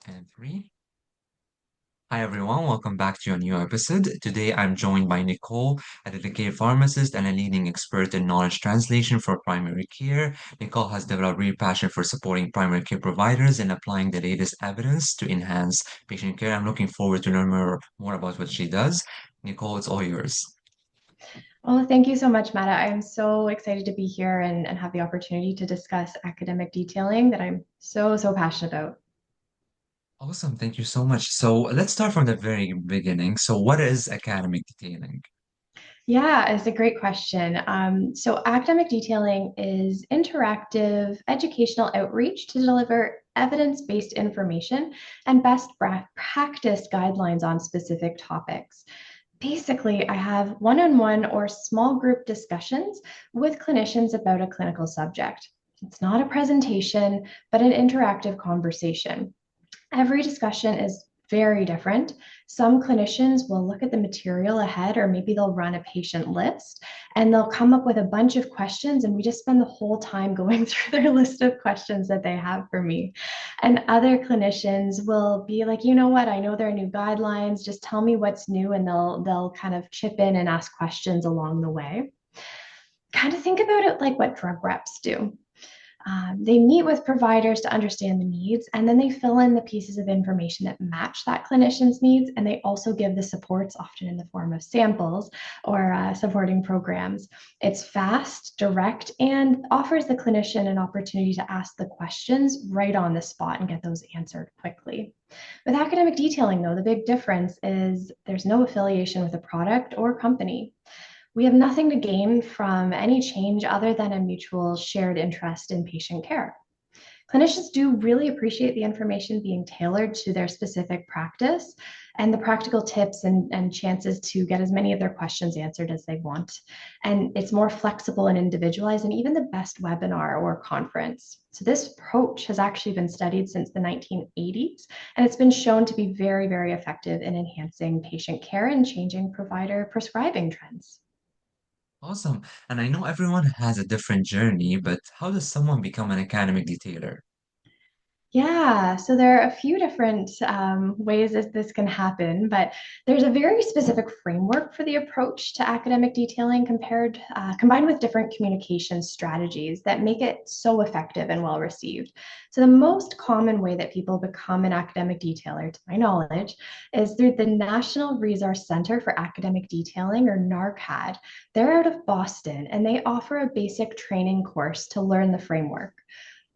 And three. Hi everyone, welcome back to a new episode. Today I'm joined by Nicole, a dedicated pharmacist and a leading expert in knowledge translation for primary care. Nicole has developed real passion for supporting primary care providers and applying the latest evidence to enhance patient care. I'm looking forward to learn more about what she does. Nicole, it's all yours. Well, thank you so much, Mata. I'm so excited to be here and have the opportunity to discuss academic detailing that I'm so passionate about. Awesome, thank you so much. So let's start from the very beginning. So what is academic detailing? Yeah, it's a great question. So, academic detailing is interactive educational outreach to deliver evidence-based information and practice guidelines on specific topics. Basically, I have one-on-one or small group discussions with clinicians about a clinical subject. It's not a presentation, but an interactive conversation. Every discussion is very different. Some clinicians will look at the material ahead, or maybe they'll run a patient list and they'll come up with a bunch of questions. And we just spend the whole time going through their list of questions that they have for me. And other clinicians will be like, you know what, I know there are new guidelines, just tell me what's new, and they'll kind of chip in and ask questions along the way. Kind of think about it like what drug reps do. They meet with providers to understand the needs, and then they fill in the pieces of information that match that clinician's needs. And they also give the supports, often in the form of samples or supporting programs. It's fast, direct, and offers the clinician an opportunity to ask the questions right on the spot and get those answered quickly. With academic detailing, though, the big difference is there's no affiliation with a product or company. We have nothing to gain from any change other than a mutual shared interest in patient care. Clinicians do really appreciate the information being tailored to their specific practice and the practical tips and chances to get as many of their questions answered as they want. And it's more flexible and individualized than even the best webinar or conference. So, this approach has actually been studied since the 1980s, and it's been shown to be very effective in enhancing patient care and changing provider prescribing trends. Awesome. And I know everyone has a different journey, but how does someone become an academic detailer? Yeah, so there are a few different ways that this can happen, but there's a very specific framework for the approach to academic detailing combined with different communication strategies that make it so effective and well received. So the most common way that people become an academic detailer, to my knowledge, is through the National Resource Center for Academic Detailing, or NARCAD. They're out of Boston, and they offer a basic training course to learn the framework.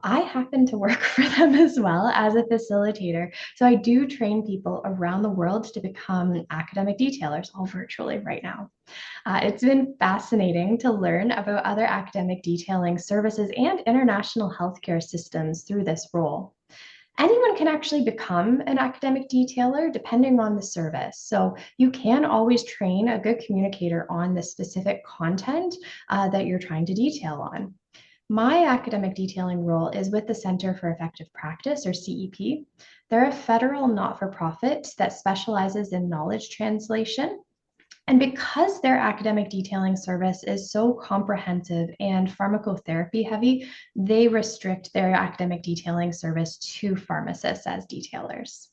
I happen to work for them as well as a facilitator. So I do train people around the world to become academic detailers, all virtually right now. It's been fascinating to learn about other academic detailing services and international healthcare systems through this role. Anyone can actually become an academic detailer depending on the service. So you can always train a good communicator on the specific content that you're trying to detail on. My academic detailing role is with the Center for Effective Practice, or CEP. They're a federal not for profit that specializes in knowledge translation. And because their academic detailing service is so comprehensive and pharmacotherapy heavy, they restrict their academic detailing service to pharmacists as detailers.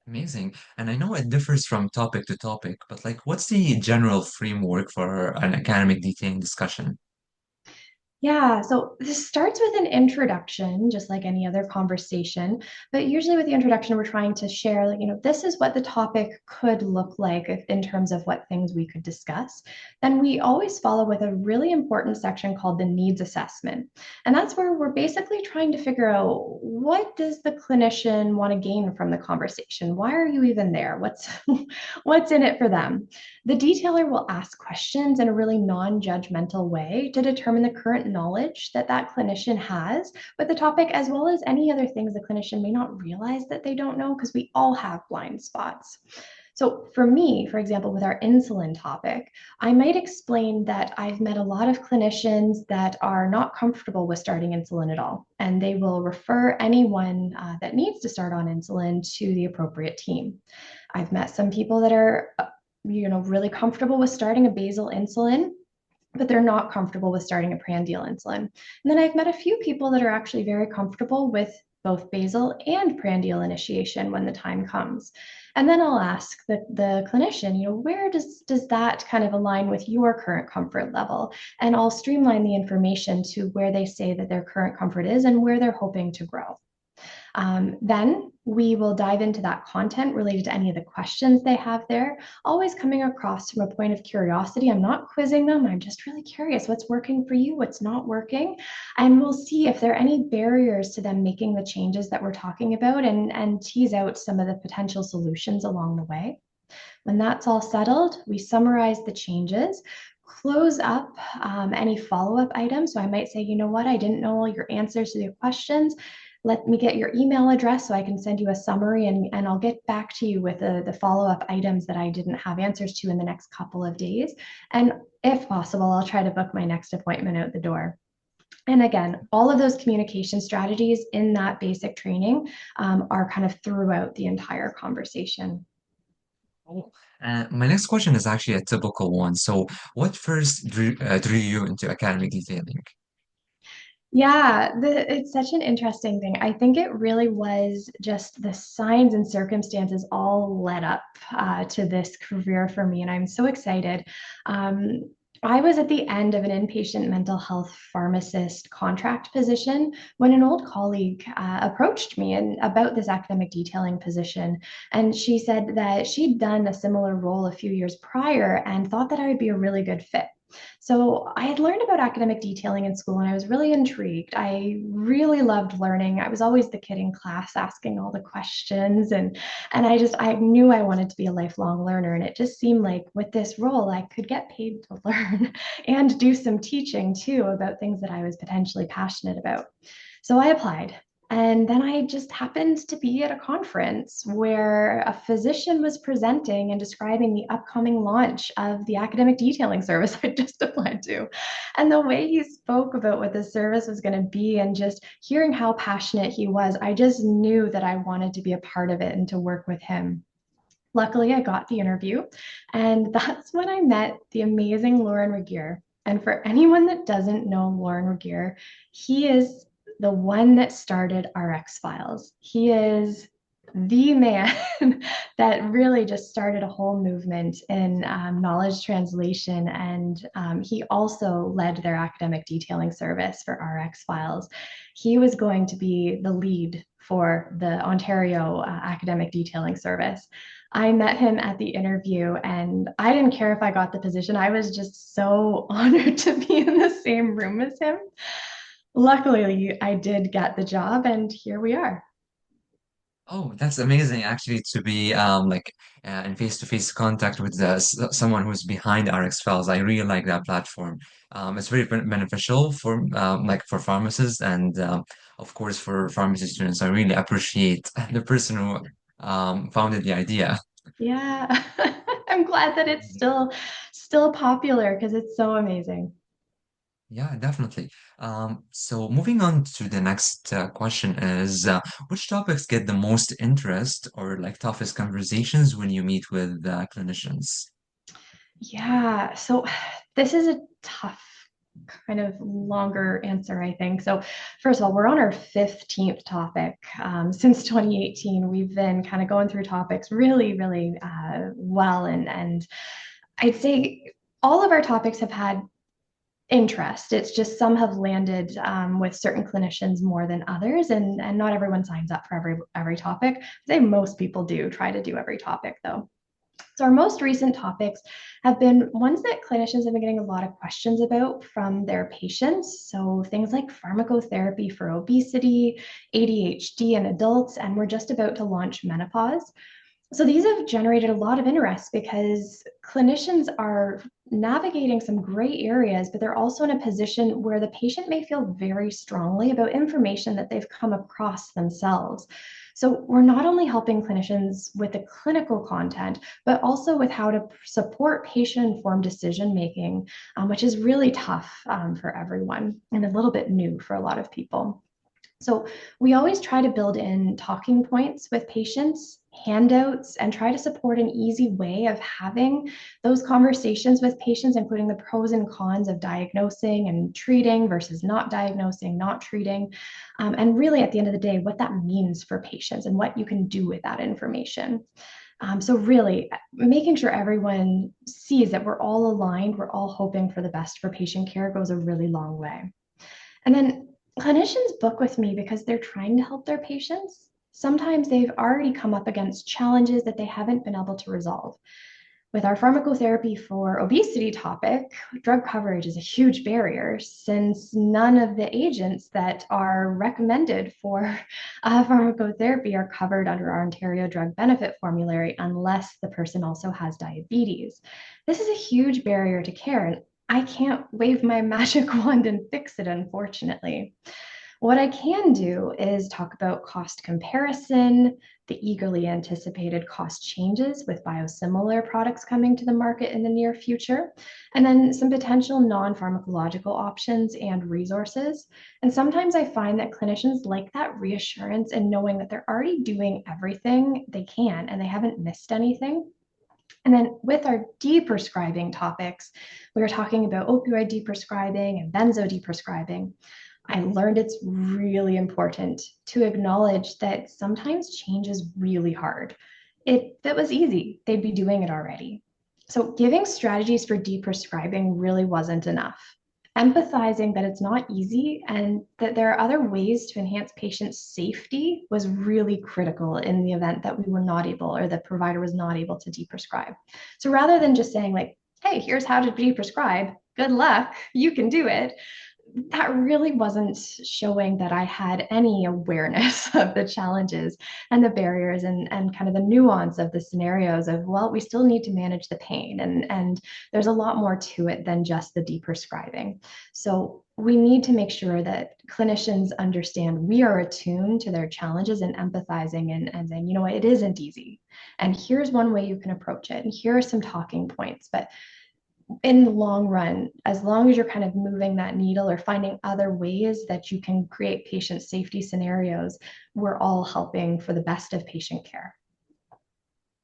Amazing. And I know it differs from topic to topic, but like, what's the general framework for an academic detailing discussion? Yeah, so this starts with an introduction, just like any other conversation. But usually, with the introduction, we're trying to share, like, this is what the topic could look like in terms of what things we could discuss. Then we always follow with a really important section called the needs assessment. And that's where we're basically trying to figure out, what does the clinician want to gain from the conversation? Why are you even there? What's in it for them? The detailer will ask questions in a really non-judgmental way to determine the current knowledge that that clinician has with the topic, as well as any other things the clinician may not realize that they don't know, because we all have blind spots. So, for me, for example, with our insulin topic, I might explain that I've met a lot of clinicians that are not comfortable with starting insulin at all, and they will refer anyone that needs to start on insulin to the appropriate team. I've met some people that are really comfortable with starting a basal insulin, but they're not comfortable with starting a prandial insulin. And then I've met a few people that are actually very comfortable with both basal and prandial initiation when the time comes. And then I'll ask the clinician, where does that kind of align with your current comfort level? And I'll streamline the information to where they say that their current comfort is and where they're hoping to grow. Then we will dive into that content related to any of the questions they have there, always coming across from a point of curiosity. I'm not quizzing them. I'm just really curious what's working for you, what's not working. And we'll see if there are any barriers to them making the changes that we're talking about and tease out some of the potential solutions along the way. When that's all settled, we summarize the changes, close up any follow-up items. So I might say, you know what, I didn't know all your answers to the questions. Let me get your email address so I can send you a summary and I'll get back to you with the follow-up items that I didn't have answers to in the next couple of days. And if possible, I'll try to book my next appointment out the door. And again, all of those communication strategies in that basic training are kind of throughout the entire conversation. Oh, my next question is actually a typical one. So, what first drew you into academic detailing? Yeah, it's such an interesting thing. I think it really was just the signs and circumstances all led up to this career for me, and I'm so excited. Um, I was at the end of an inpatient mental health pharmacist contract position when an old colleague approached me about this academic detailing position. And she said that she'd done a similar role a few years prior and thought that I would be a really good fit. So I had learned about academic detailing in school and I was really intrigued. I really loved learning. I was always the kid in class asking all the questions and I knew I wanted to be a lifelong learner and it just seemed like with this role I could get paid to learn and do some teaching too about things that I was potentially passionate about. So I applied. And then I just happened to be at a conference where a physician was presenting and describing the upcoming launch of the academic detailing service I just applied to. And the way he spoke about what the service was going to be and just hearing how passionate he was, I just knew that I wanted to be a part of it and to work with him. Luckily, I got the interview, and that's when I met the amazing Lauren Regier. And for anyone that doesn't know Lauren Regier, he is the one that started RX Files. He is the man that really just started a whole movement in knowledge translation. And he also led their academic detailing service for RX Files. He was going to be the lead for the Ontario academic detailing service. I met him at the interview and I didn't care if I got the position. I was just so honored to be in the same room as him. Luckily, I did get the job and here we are. Oh, that's amazing actually to be in face-to-face contact with someone who's behind RX Files. I really like that platform. It's very beneficial for like for pharmacists and of course for pharmacy students. I really appreciate the person who founded the idea. Yeah, I'm glad that it's still popular because it's so amazing. Yeah, definitely. So moving on to the next question is, which topics get the most interest or like toughest conversations when you meet with clinicians? Yeah, so this is a tough kind of longer answer, I think. So, first of all, we're on our 15th topic. Since 2018, we've been kind of going through topics really, really well. And I'd say all of our topics have had interest. It's just some have landed with certain clinicians more than others, and not everyone signs up for every topic. I say most people do try to do every topic, though. So our most recent topics have been ones that clinicians have been getting a lot of questions about from their patients. So things like pharmacotherapy for obesity, ADHD in adults, and we're just about to launch menopause. So these have generated a lot of interest because clinicians are navigating some gray areas, but they're also in a position where the patient may feel very strongly about information that they've come across themselves. So we're not only helping clinicians with the clinical content, but also with how to support patient-informed decision making, which is really tough for everyone and a little bit new for a lot of people. So we always try to build in talking points with patients, handouts, and try to support an easy way of having those conversations with patients, including the pros and cons of diagnosing and treating versus not diagnosing, not treating. And really, at the end of the day, what that means for patients and what you can do with that information. So really making sure everyone sees that we're all aligned, we're all hoping for the best for patient care goes a really long way. And then clinicians book with me because they're trying to help their patients. Sometimes they've already come up against challenges that they haven't been able to resolve. With our pharmacotherapy for obesity topic, drug coverage is a huge barrier since none of the agents that are recommended for pharmacotherapy are covered under our Ontario Drug Benefit Formulary unless the person also has diabetes. This is a huge barrier to care, and I can't wave my magic wand and fix it, unfortunately. What I can do is talk about cost comparison, the eagerly anticipated cost changes with biosimilar products coming to the market in the near future, and then some potential non pharmacological options and resources. And sometimes I find that clinicians like that reassurance and knowing that they're already doing everything they can and they haven't missed anything. And then with our deprescribing topics, we were talking about opioid deprescribing and benzo deprescribing. I learned it's really important to acknowledge that sometimes change is really hard. If it was easy, they'd be doing it already. So, giving strategies for deprescribing really wasn't enough. Empathizing that it's not easy and that there are other ways to enhance patient safety was really critical in the event that we were not able or the provider was not able to deprescribe. So, rather than just saying, like, hey, here's how to deprescribe, good luck, you can do it, that really wasn't showing that I had any awareness of the challenges and the barriers and kind of the nuance of the scenarios of, well, we still need to manage the pain. And there's a lot more to it than just the deprescribing. So we need to make sure that clinicians understand we are attuned to their challenges and empathizing and saying, you know what, it isn't easy. And here's one way you can approach it. And here are some talking points. But in the long run, as long as you're kind of moving that needle or finding other ways that you can create patient safety scenarios, we're all helping for the best of patient care.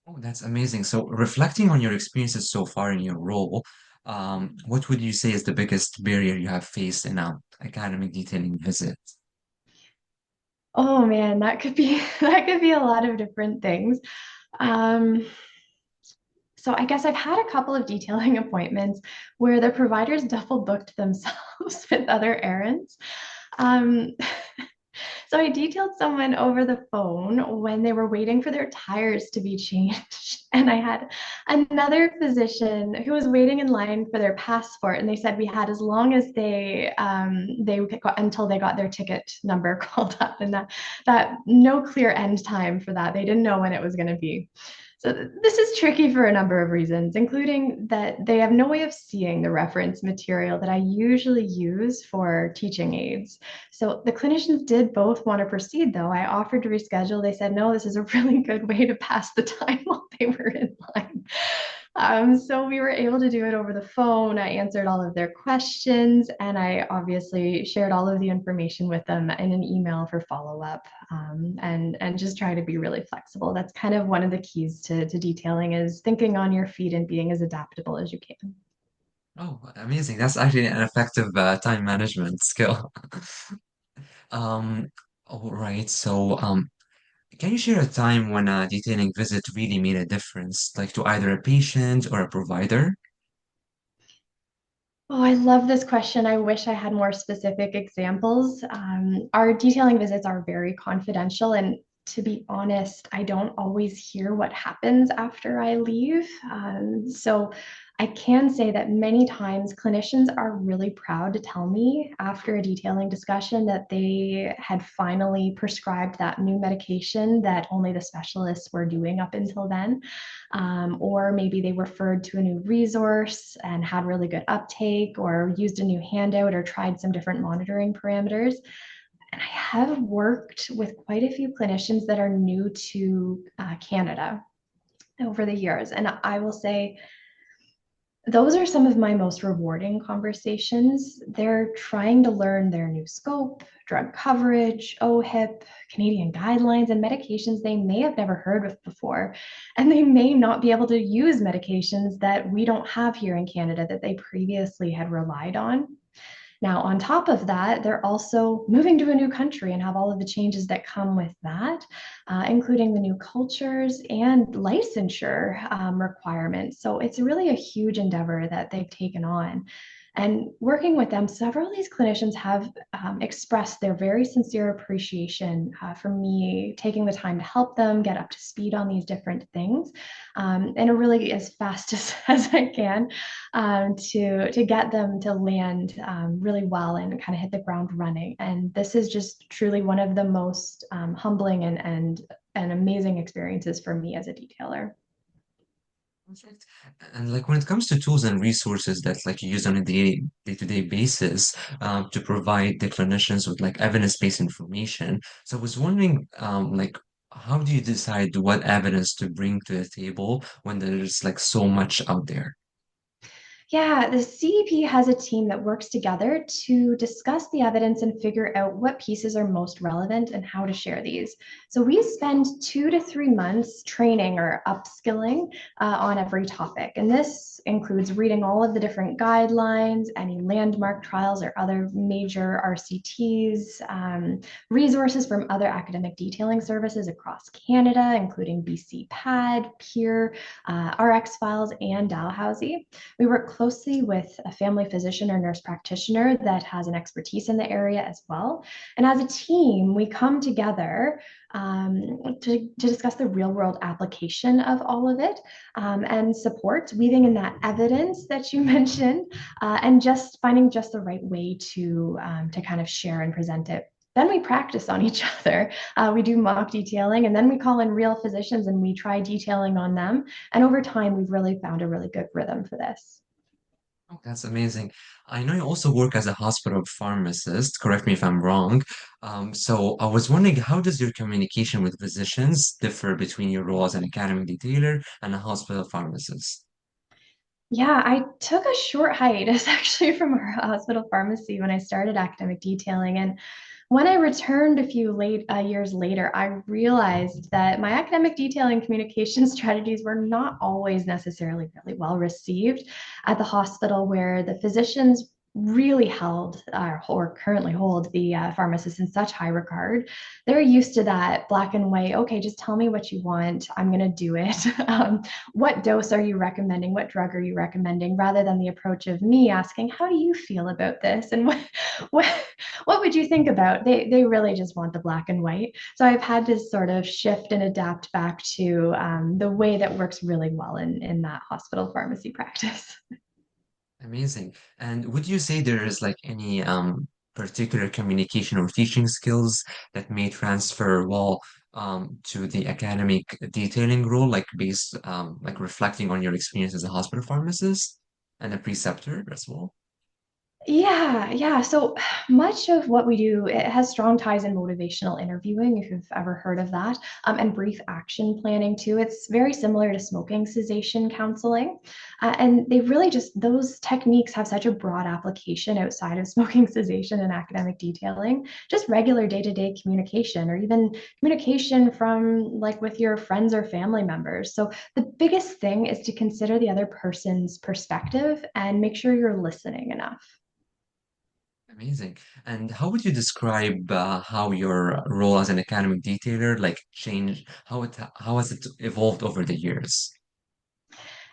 Oh, that's amazing. So, reflecting on your experiences so far in your role, what would you say is the biggest barrier you have faced in a academic detailing visit? Oh man, that could be that could be a lot of different things. Um, so I guess I've had a couple of detailing appointments where the providers double booked themselves with other errands. Um, So I detailed someone over the phone when they were waiting for their tires to be changed. And I had another physician who was waiting in line for their passport, and they said we had as long as they got until they got their ticket number called up, and that no clear end time for that. They didn't know when it was going to be. So this is tricky for a number of reasons, including that they have no way of seeing the reference material that I usually use for teaching aids. So the clinicians did both want to proceed, though. I offered to reschedule. They said, no, this is a really good way to pass the time while they were in line. So we were able to do it over the phone. I answered all of their questions, and I obviously shared all of the information with them in an email for follow-up, and just try to be really flexible. That's kind of one of the keys to detailing is thinking on your feet and being as adaptable as you can. Oh, amazing. That's actually an effective time management skill. Um, all right. So, can you share a time when a detailing visit really made a difference, like to either a patient or a provider? Oh, I love this question. I wish I had more specific examples. Our detailing visits are very confidential, and to be honest, I don't always hear what happens after I leave. So I can say that many times clinicians are really proud to tell me after a detailing discussion that they had finally prescribed that new medication that only the specialists were doing up until then, or maybe they referred to a new resource and had really good uptake, or used a new handout, or tried some different monitoring parameters. And I have worked with quite a few clinicians that are new to Canada over the years. And I will say Those are some of my most rewarding conversations. They're trying to learn their new scope, drug coverage, OHIP, Canadian guidelines, and medications they may have never heard of before. And they may not be able to use medications that we don't have here in Canada that they previously had relied on. Now, on top of that, they're also moving to a new country and have all of the changes that come with that, including the new cultures and licensure requirements. So it's really a huge endeavor that they've taken on. And working with them, several of these clinicians have expressed their very sincere appreciation for me taking the time to help them get up to speed on these different things, and really as fast as I can, to get them to land really well and kind of hit the ground running. And this is just truly one of the most humbling and amazing experiences for me as a detailer. Perfect. And like when it comes to tools and resources that like you use on a day-to-day basis to provide the clinicians with like evidence-based information. So I was wondering like how do you decide what evidence to bring to the table when there's like so much out there? Yeah, the CEP has a team that works together to discuss the evidence and figure out what pieces are most relevant and how to share these. So we spend 2 to 3 months training or upskilling on every topic. And this includes reading all of the different guidelines, any landmark trials or other major RCTs, resources from other academic detailing services across Canada, including BC PAD, PEER, RX Files, and Dalhousie. We work closely with a family physician or nurse practitioner that has an expertise in the area as well. And as a team, we come together to discuss the real world application of all of it, and support weaving in that evidence that you mentioned, and just finding just the right way to kind of share and present it. Then we practice on each other. We do mock detailing, and then we call in real physicians and we try detailing on them. And over time, we've really found a really good rhythm for this. Oh, that's amazing. I know you also work as a hospital pharmacist. Correct me if I'm wrong. So I was wondering, how does your communication with physicians differ between your role as an academic detailer and a hospital pharmacist? Yeah, I took a short hiatus actually from our hospital pharmacy when I started academic detailing. And when I returned a few years later, I realized that my academic detailing communication strategies were not always necessarily really well received at the hospital, where the physicians really held or currently hold the pharmacists in such high regard. They're used to that black and white, okay, just tell me what you want, I'm going to do it. What dose are you recommending? What drug are you recommending? Rather than the approach of me asking, how do you feel about this? And what, what would you think about? They really just want the black and white. So I've had to sort of shift and adapt back to the way that works really well in that hospital pharmacy practice. Amazing. And would you say there is like any particular communication or teaching skills that may transfer well to the academic detailing role, like based like reflecting on your experience as a hospital pharmacist and a preceptor as well? Yeah, yeah. So much of what we do, it has strong ties in motivational interviewing, if you've ever heard of that, and brief action planning too. It's very similar to smoking cessation counseling. And they really just, those techniques have such a broad application outside of smoking cessation and academic detailing, just regular day-to-day communication, or even communication from like with your friends or family members. So the biggest thing is to consider the other person's perspective and make sure you're listening enough. Amazing. And how would you describe how your role as an academic detailer like changed, how has it evolved over the years?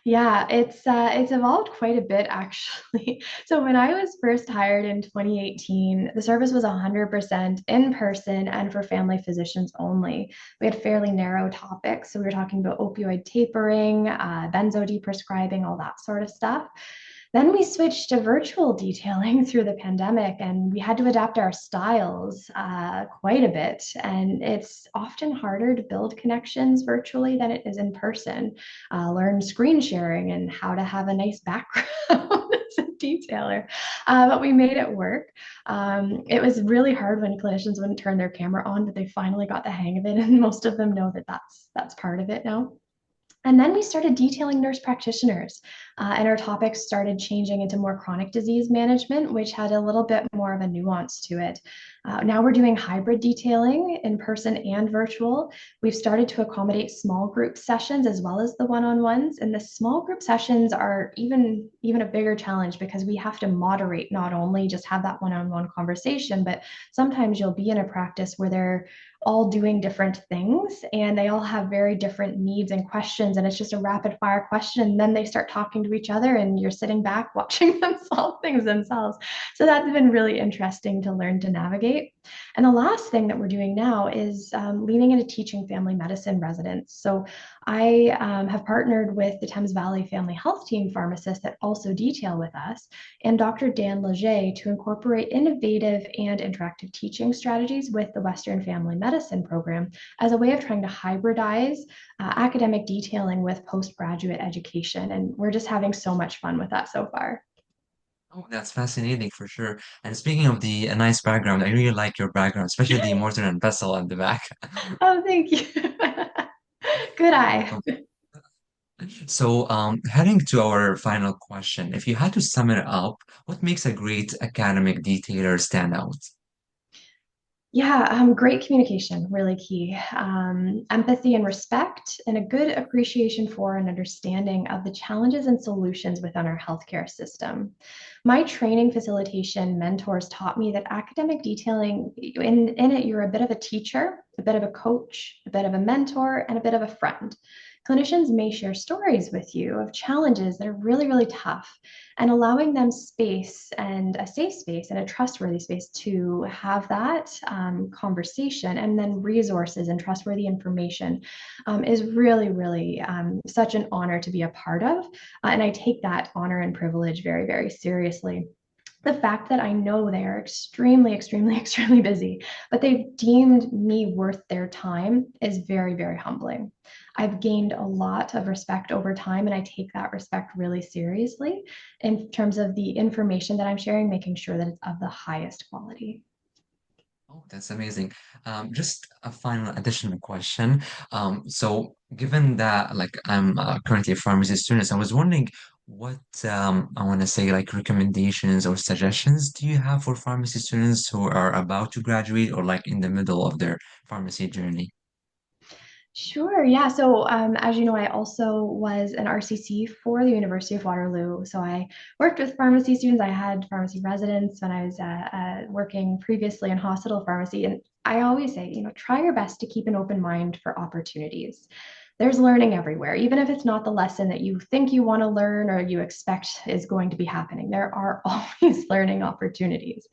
Yeah, it's evolved quite a bit actually. So when I was first hired in 2018, the service was 100% in person and for family physicians only. We had fairly narrow topics, so we were talking about opioid tapering, prescribing, all that sort of stuff. Then we switched to virtual detailing through the pandemic, and we had to adapt our styles quite a bit. And it's often harder to build connections virtually than it is in person. Learn screen sharing and how to have a nice background as a detailer. But we made it work. It was really hard when clinicians wouldn't turn their camera on, but they finally got the hang of it, and most of them know that that's part of it now. And then we started detailing nurse practitioners, and our topics started changing into more chronic disease management, which had a little bit more of a nuance to it. Now we're doing hybrid detailing in person and virtual. We've started to accommodate small group sessions as well as the one-on-ones. And the small group sessions are even a bigger challenge because we have to moderate, not only just have that one-on-one conversation, but sometimes you'll be in a practice where they're all doing different things and they all have very different needs and questions, and it's just a rapid fire question and then they start talking to each other and you're sitting back watching them solve things themselves. So that's been really interesting to learn to navigate. And the last thing that we're doing now is leaning into teaching family medicine residents. So I have partnered with the Thames Valley Family Health Team pharmacists that also detail with us, and Dr. Dan Leger to incorporate innovative and interactive teaching strategies with the Western Family Medicine program as a way of trying to hybridize academic detailing with postgraduate education. And we're just having so much fun with that so far. Oh, that's fascinating for sure. And speaking of the a nice background, I really like your background, especially the mortar and pestle at the back. Oh, thank you. Good You're eye. welcome. So, heading to our final question, if you had to sum it up, what makes a great academic detailer stand out? Yeah, great communication, really key. Empathy and respect, and a good appreciation for and understanding of the challenges and solutions within our healthcare system. My training facilitation mentors taught me that academic detailing, in it, you're a bit of a teacher, a bit of a coach, a bit of a mentor, and a bit of a friend. Clinicians may share stories with you of challenges that are really, really tough, and allowing them space and a safe space and a trustworthy space to have that conversation, and then resources and trustworthy information is really, really such an honor to be a part of. And I take that honor and privilege very, very seriously. The fact that I know they are extremely, extremely, extremely busy, but they've deemed me worth their time is very, very humbling. I've gained a lot of respect over time, and I take that respect really seriously in terms of the information that I'm sharing, making sure that it's of the highest quality. Oh, that's amazing. Just a final additional question. So given that like I'm currently a pharmacy student, I was wondering what I want to say like recommendations or suggestions do you have for pharmacy students who are about to graduate or like in the middle of their pharmacy journey? Sure. Yeah. So, as you know, I also was an RCC for the University of Waterloo. So I worked with pharmacy students. I had pharmacy residents when I was working previously in hospital pharmacy. And I always say, try your best to keep an open mind for opportunities. There's learning everywhere, even if it's not the lesson that you think you want to learn or you expect is going to be happening. There are always learning opportunities.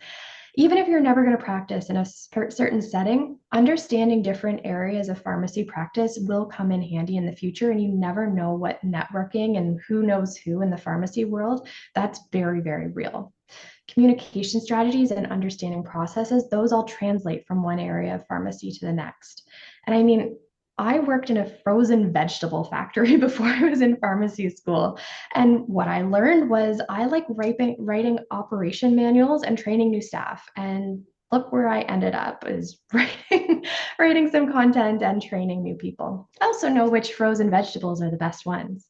Even if you're never going to practice in a certain setting, understanding different areas of pharmacy practice will come in handy in the future. And you never know what networking and who knows who in the pharmacy world. That's very, very real. Communication strategies and understanding processes, those all translate from one area of pharmacy to the next. And I mean, I worked in a frozen vegetable factory before I was in pharmacy school. And what I learned was I like writing operation manuals and training new staff. And look where I ended up is writing some content and training new people. I also know which frozen vegetables are the best ones.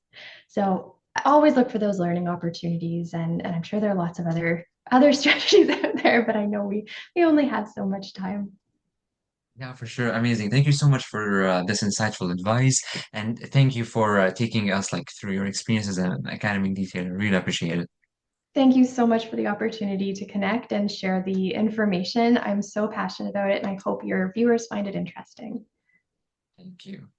So I always look for those learning opportunities, and I'm sure there are lots of other strategies out there, but I know we only have so much time. Yeah, for sure. Amazing. Thank you so much for this insightful advice. And thank you for taking us like through your experiences as an academic detailer. I really appreciate it. Thank you so much for the opportunity to connect and share the information. I'm so passionate about it, and I hope your viewers find it interesting. Thank you.